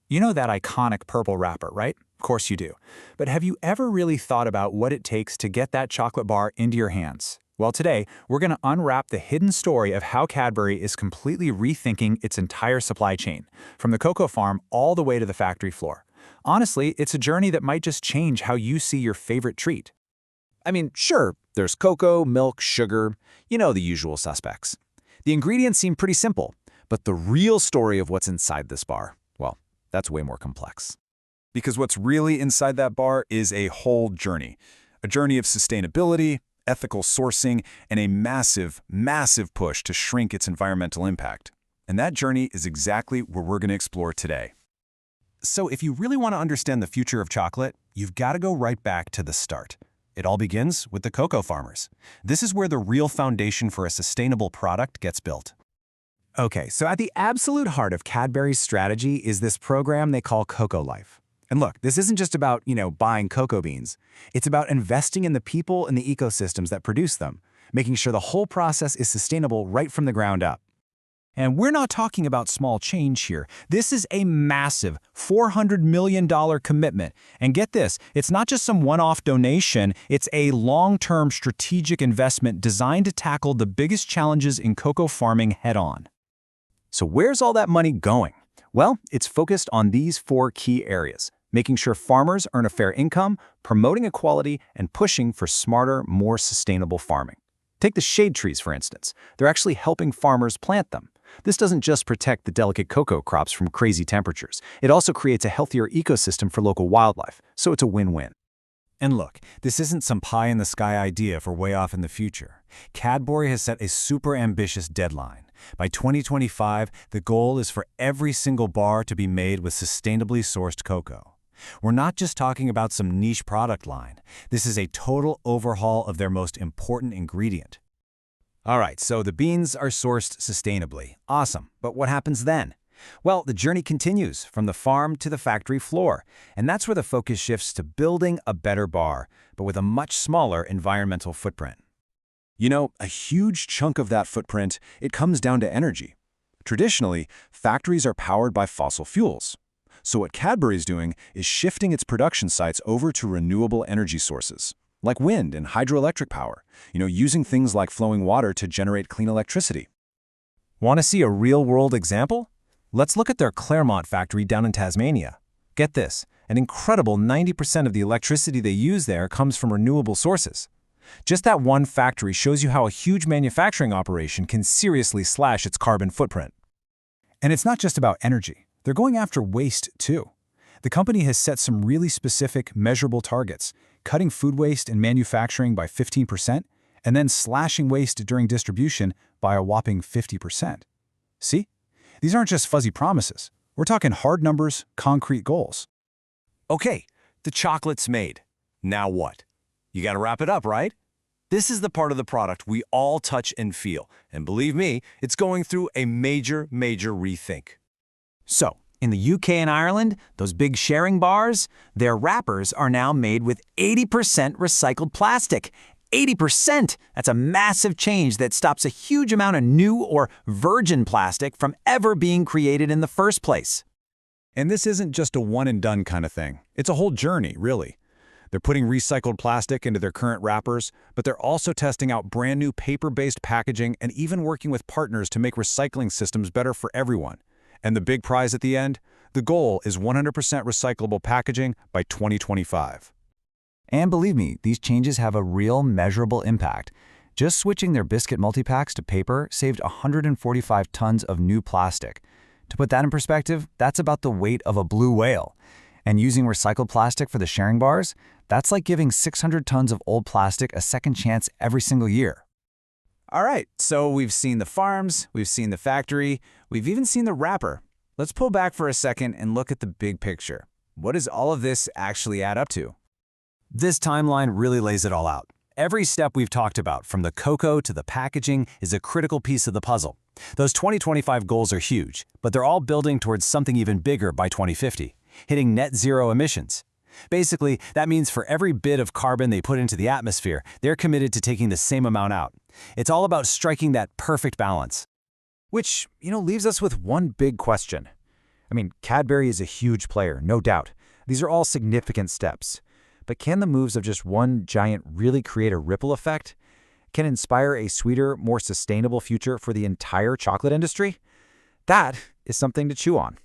You know that iconic purple wrapper, right? Of course you do. But have you ever really thought about what it takes to get that chocolate bar into your hands? Well, today, we're going to unwrap the hidden story of how Cadbury is completely rethinking its entire supply chain, from the cocoa farm all the way to the factory floor. Honestly, it's a journey that might just change how you see your favorite treat. I mean, sure, there's cocoa, milk, sugar, the usual suspects. The ingredients seem pretty simple, but the real story of what's inside this bar, well, that's way more complex. Because what's really inside that bar is a whole journey. A journey of sustainability, ethical sourcing, and a massive, massive push to shrink its environmental impact. And that journey is exactly what we're going to explore today. So if you really want to understand the future of chocolate, you've got to go right back to the start. It all begins with the cocoa farmers. This is where the real foundation for a sustainable product gets built. Okay, so at the absolute heart of Cadbury's strategy is this program they call Cocoa Life. And look, this isn't just about, buying cocoa beans. It's about investing in the people and the ecosystems that produce them, making sure the whole process is sustainable right from the ground up. And we're not talking about small change here. This is a massive $400 million commitment. And get this, it's not just some one-off donation, it's a long-term strategic investment designed to tackle the biggest challenges in cocoa farming head-on. So where's all that money going? Well, it's focused on these 4 key areas: making sure farmers earn a fair income, promoting equality, and pushing for smarter, more sustainable farming. Take the shade trees, for instance. They're actually helping farmers plant them. This doesn't just protect the delicate cocoa crops from crazy temperatures. It also creates a healthier ecosystem for local wildlife, so it's a win-win. And look, this isn't some pie-in-the-sky idea for way off in the future. Cadbury has set a super ambitious deadline. By 2025, the goal is for every single bar to be made with sustainably sourced cocoa. We're not just talking about some niche product line. This is a total overhaul of their most important ingredient. All right, so the beans are sourced sustainably. Awesome, but what happens then? Well, the journey continues from the farm to the factory floor, and that's where the focus shifts to building a better bar, but with a much smaller environmental footprint. A huge chunk of that footprint, it comes down to energy. Traditionally, factories are powered by fossil fuels. So what Cadbury is doing is shifting its production sites over to renewable energy sources, like wind and hydroelectric power, using things like flowing water to generate clean electricity. Want to see a real-world example? Let's look at their Claremont factory down in Tasmania. Get this, an incredible 90% of the electricity they use there comes from renewable sources. Just that one factory shows you how a huge manufacturing operation can seriously slash its carbon footprint. And it's not just about energy. They're going after waste, too. The company has set some really specific, measurable targets, cutting food waste in manufacturing by 15%, and then slashing waste during distribution by a whopping 50%. See? These aren't just fuzzy promises. We're talking hard numbers, concrete goals. Okay, the chocolate's made. Now what? You gotta wrap it up, right? This is the part of the product we all touch and feel. And believe me, it's going through a major, major rethink. So, in the UK and Ireland, those big sharing bars, their wrappers are now made with 80% recycled plastic. 80%! That's a massive change that stops a huge amount of new or virgin plastic from ever being created in the first place. And this isn't just a one-and-done kind of thing. It's a whole journey, really. They're putting recycled plastic into their current wrappers, but they're also testing out brand new paper-based packaging and even working with partners to make recycling systems better for everyone. And the big prize at the end? The goal is 100% recyclable packaging by 2025. And believe me, these changes have a real measurable impact. Just switching their biscuit multi-packs to paper saved 145 tons of new plastic. To put that in perspective, that's about the weight of a blue whale. And using recycled plastic for the sharing bars, that's like giving 600 tons of old plastic a second chance every single year. All right, so we've seen the farms, we've seen the factory, we've even seen the wrapper. Let's pull back for a second and look at the big picture. What does all of this actually add up to? This timeline really lays it all out. Every step we've talked about, from the cocoa to the packaging, is a critical piece of the puzzle. Those 2025 goals are huge, but they're all building towards something even bigger by 2050, hitting net zero emissions. Basically, that means for every bit of carbon they put into the atmosphere, they're committed to taking the same amount out. It's all about striking that perfect balance. Which, leaves us with one big question. Cadbury is a huge player, no doubt. These are all significant steps. But can the moves of just one giant really create a ripple effect? Can inspire a sweeter, more sustainable future for the entire chocolate industry? That is something to chew on.